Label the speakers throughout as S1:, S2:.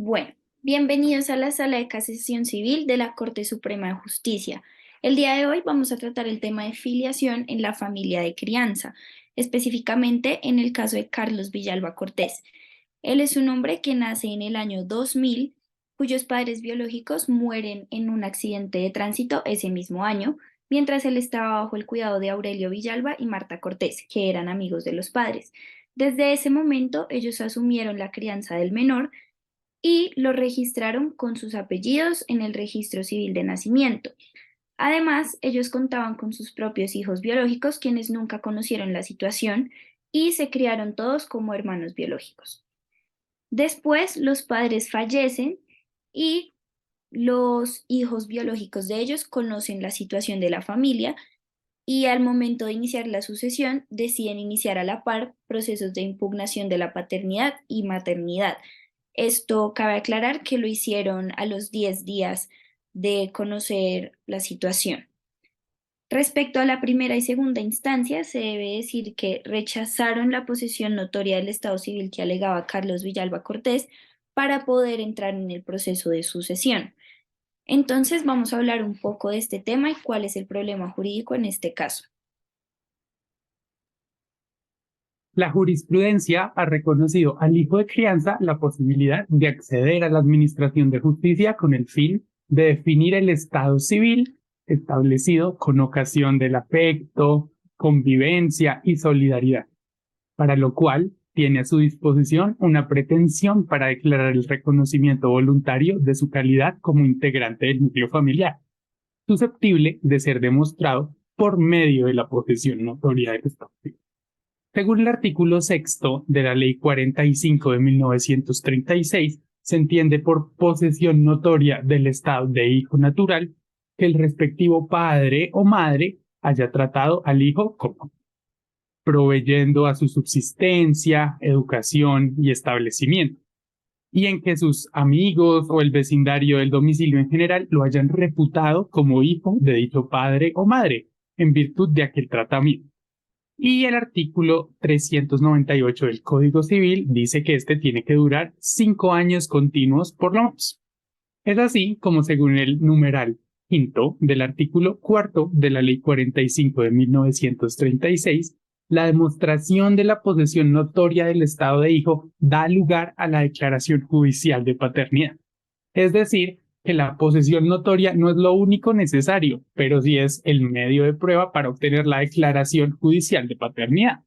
S1: Bueno, bienvenidos a la Sala de Casación Civil de la Corte Suprema de Justicia. El día de hoy vamos a tratar el tema de filiación en la familia de crianza, específicamente en el caso de Carlos Villalba Cortés. Él es un hombre que nace en el año 2000, cuyos padres biológicos mueren en un accidente de tránsito ese mismo año, mientras él estaba bajo el cuidado de Aurelio Villalba y Marta Cortés, que eran amigos de los padres. Desde ese momento, ellos asumieron la crianza del menor y lo registraron con sus apellidos en el registro civil de nacimiento. Además, ellos contaban con sus propios hijos biológicos, quienes nunca conocieron la situación y se criaron todos como hermanos biológicos. Después, los padres fallecen y los hijos biológicos de ellos conocen la situación de la familia y al momento de iniciar la sucesión deciden iniciar a la par procesos de impugnación de la paternidad y maternidad. Esto cabe aclarar que lo hicieron a los 10 días de conocer la situación. Respecto a la primera y segunda instancia, se debe decir que rechazaron la posesión notoria del Estado civil que alegaba Carlos Villalba Cortés para poder entrar en el proceso de sucesión. Entonces, vamos a hablar un poco de este tema y cuál es el problema jurídico en este caso.
S2: La jurisprudencia ha reconocido al hijo de crianza la posibilidad de acceder a la administración de justicia con el fin de definir el estado civil establecido con ocasión del afecto, convivencia y solidaridad, para lo cual tiene a su disposición una pretensión para declarar el reconocimiento voluntario de su calidad como integrante del núcleo familiar, susceptible de ser demostrado por medio de la posesión notoria del estado civil. Según el artículo sexto de la Ley 45 de 1936, se entiende por posesión notoria del estado de hijo natural que el respectivo padre o madre haya tratado al hijo como proveyendo a su subsistencia, educación y establecimiento, y en que sus amigos o el vecindario del domicilio en general lo hayan reputado como hijo de dicho padre o madre en virtud de aquel tratamiento. Y el artículo 398 del Código Civil dice que este tiene que durar 5 años continuos por lo menos. Es así como según el numeral quinto del artículo cuarto de la Ley 45 de 1936, la demostración de la posesión notoria del estado de hijo da lugar a la declaración judicial de paternidad. Es decir, que la posesión notoria no es lo único necesario, pero sí es el medio de prueba para obtener la declaración judicial de paternidad.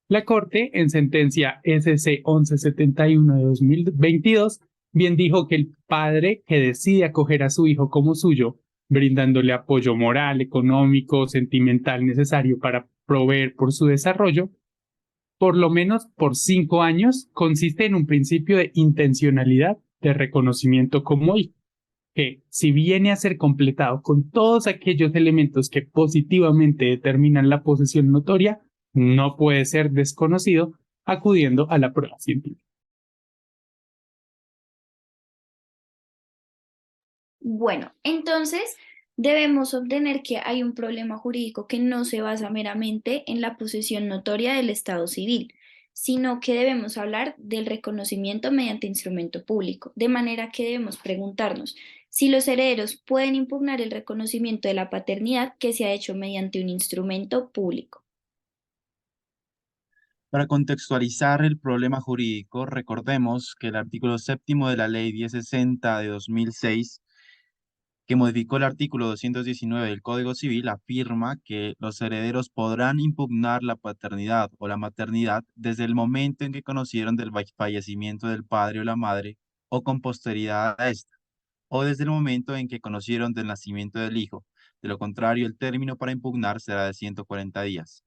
S2: La Corte, en sentencia SC 1171 de 2022, bien dijo que el padre que decide acoger a su hijo como suyo, brindándole apoyo moral, económico, sentimental necesario para proveer por su desarrollo, por lo menos por 5 años, consiste en un principio de intencionalidad de reconocimiento como hijo que, si viene a ser completado con todos aquellos elementos que positivamente determinan la posesión notoria, no puede ser desconocido acudiendo a la prueba científica.
S1: Bueno, entonces debemos obtener que hay un problema jurídico que no se basa meramente en la posesión notoria del Estado civil, sino que debemos hablar del reconocimiento mediante instrumento público, de manera que debemos preguntarnos si los herederos pueden impugnar el reconocimiento de la paternidad que se ha hecho mediante un instrumento público.
S3: Para contextualizar el problema jurídico, recordemos que el artículo séptimo de la Ley 1060 de 2006, que modificó el artículo 219 del Código Civil, afirma que los herederos podrán impugnar la paternidad o la maternidad desde el momento en que conocieron del fallecimiento del padre o la madre o con posteridad a ésta, o desde el momento en que conocieron del nacimiento del hijo. De lo contrario, el término para impugnar será de 140 días.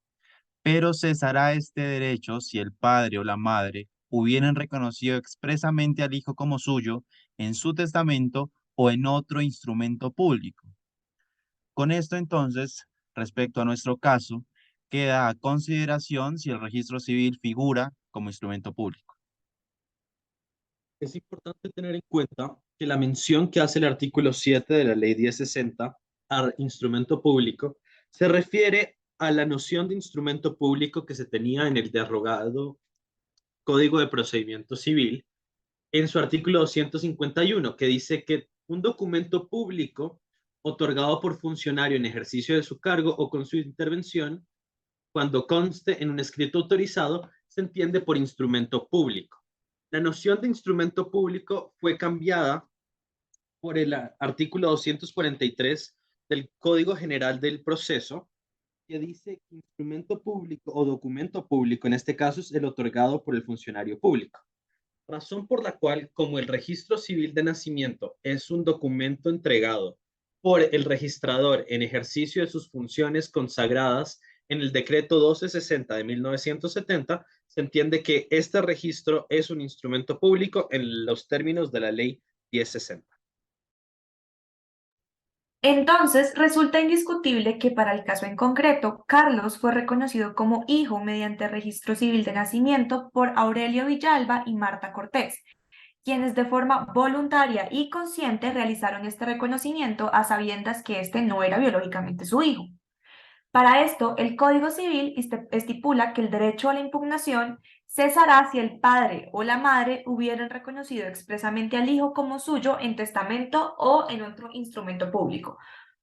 S3: Pero cesará este derecho si el padre o la madre hubieran reconocido expresamente al hijo como suyo en su testamento o en otro instrumento público. Con esto entonces, respecto a nuestro caso, queda a consideración si el registro civil figura como instrumento público.
S4: Es importante tener en cuenta que la mención que hace el artículo 7 de la Ley 1060 al instrumento público se refiere a la noción de instrumento público que se tenía en el derogado Código de Procedimiento Civil, en su artículo 251, que dice que un documento público otorgado por funcionario en ejercicio de su cargo o con su intervención, cuando conste en un escrito autorizado, se entiende por instrumento público. La noción de instrumento público fue cambiada por el artículo 243 del Código General del Proceso, que dice que instrumento público o documento público, en este caso, es el otorgado por el funcionario público. Razón por la cual, como el registro civil de nacimiento es un documento entregado por el registrador en ejercicio de sus funciones consagradas en el decreto 1260 de 1970, se entiende que este registro es un instrumento público en los términos de la ley 1060.
S5: Entonces, resulta indiscutible que para el caso en concreto, Carlos fue reconocido como hijo mediante registro civil de nacimiento por Aurelio Villalba y Marta Cortés, quienes de forma voluntaria y consciente realizaron este reconocimiento a sabiendas que este no era biológicamente su hijo. Para esto, el Código Civil estipula que el derecho a la impugnación cesará si el padre o la madre hubieran reconocido expresamente al hijo como suyo en testamento o en otro instrumento público.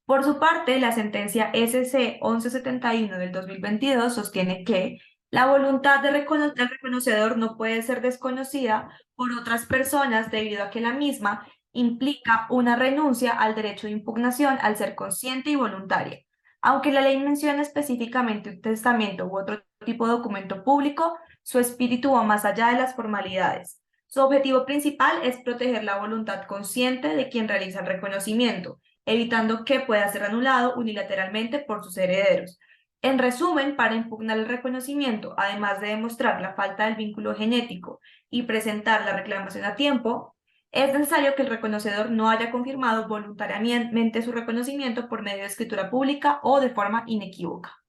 S5: Por su parte, la sentencia SC 1171 del 2022 sostiene que la voluntad del reconocedor no puede ser desconocida por otras personas debido a que la misma implica una renuncia al derecho de impugnación al ser consciente y voluntaria. Aunque la ley menciona específicamente un testamento u otro tipo de documento público, su espíritu va más allá de las formalidades. Su objetivo principal es proteger la voluntad consciente de quien realiza el reconocimiento, evitando que pueda ser anulado unilateralmente por sus herederos. En resumen, para impugnar el reconocimiento, además de demostrar la falta del vínculo genético y presentar la reclamación a tiempo, es necesario que el reconocedor no haya confirmado voluntariamente su reconocimiento por medio de escritura pública o de forma inequívoca.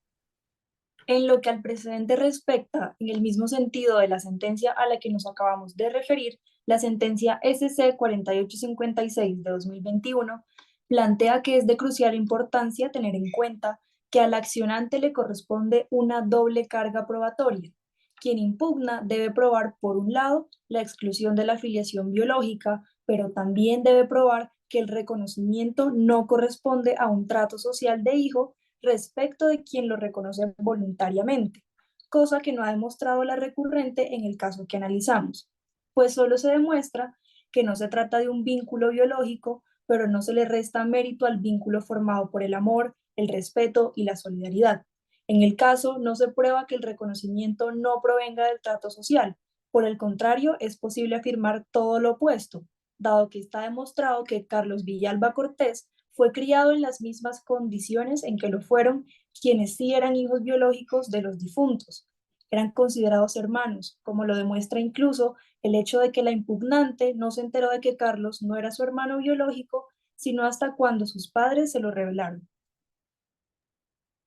S6: En lo que al precedente respecta, en el mismo sentido de la sentencia a la que nos acabamos de referir, la sentencia SC 4856 de 2021 plantea que es de crucial importancia tener en cuenta que al accionante le corresponde una doble carga probatoria. Quien impugna debe probar, por un lado, la exclusión de la filiación biológica, pero también debe probar que el reconocimiento no corresponde a un trato social de hijo respecto de quien lo reconoce voluntariamente, cosa que no ha demostrado la recurrente en el caso que analizamos, pues solo se demuestra que no se trata de un vínculo biológico, pero no se le resta mérito al vínculo formado por el amor, el respeto y la solidaridad. En el caso, no se prueba que el reconocimiento no provenga del trato social. Por el contrario, es posible afirmar todo lo opuesto, dado que está demostrado que Carlos Villalba Cortés fue criado en las mismas condiciones en que lo fueron quienes sí eran hijos biológicos de los difuntos. Eran considerados hermanos, como lo demuestra incluso el hecho de que la impugnante no se enteró de que Carlos no era su hermano biológico, sino hasta cuando sus padres se lo revelaron.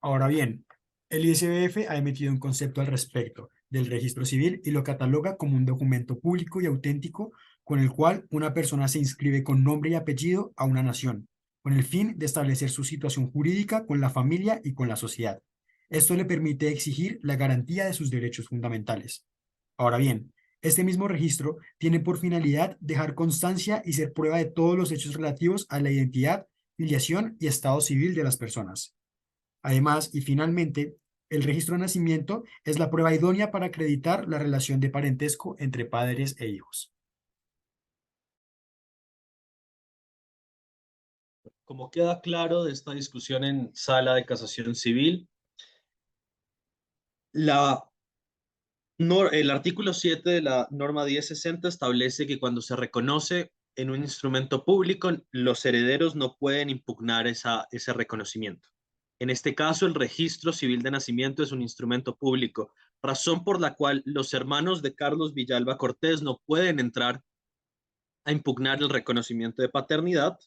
S7: Ahora bien, el ISBF ha emitido un concepto al respecto del registro civil y lo cataloga como un documento público y auténtico con el cual una persona se inscribe con nombre y apellido a una nación, con el fin de establecer su situación jurídica con la familia y con la sociedad. Esto le permite exigir la garantía de sus derechos fundamentales. Ahora bien, este mismo registro tiene por finalidad dejar constancia y ser prueba de todos los hechos relativos a la identidad, filiación y estado civil de las personas. Además, y finalmente, el registro de nacimiento es la prueba idónea para acreditar la relación de parentesco entre padres e hijos.
S4: Como queda claro de esta discusión en sala de casación civil, el artículo 7 de la norma 1060 establece que cuando se reconoce en un instrumento público, los herederos no pueden impugnar ese reconocimiento. En este caso, el registro civil de nacimiento es un instrumento público, razón por la cual los hermanos de Carlos Villalba Cortés no pueden entrar a impugnar el reconocimiento de paternidad,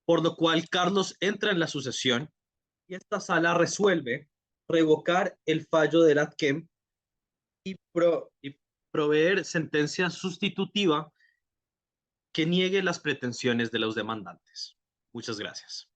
S4: por lo cual Carlos entra en la sucesión y esta sala resuelve revocar el fallo del ADQEM y proveer sentencia sustitutiva que niegue las pretensiones de los demandantes. Muchas gracias.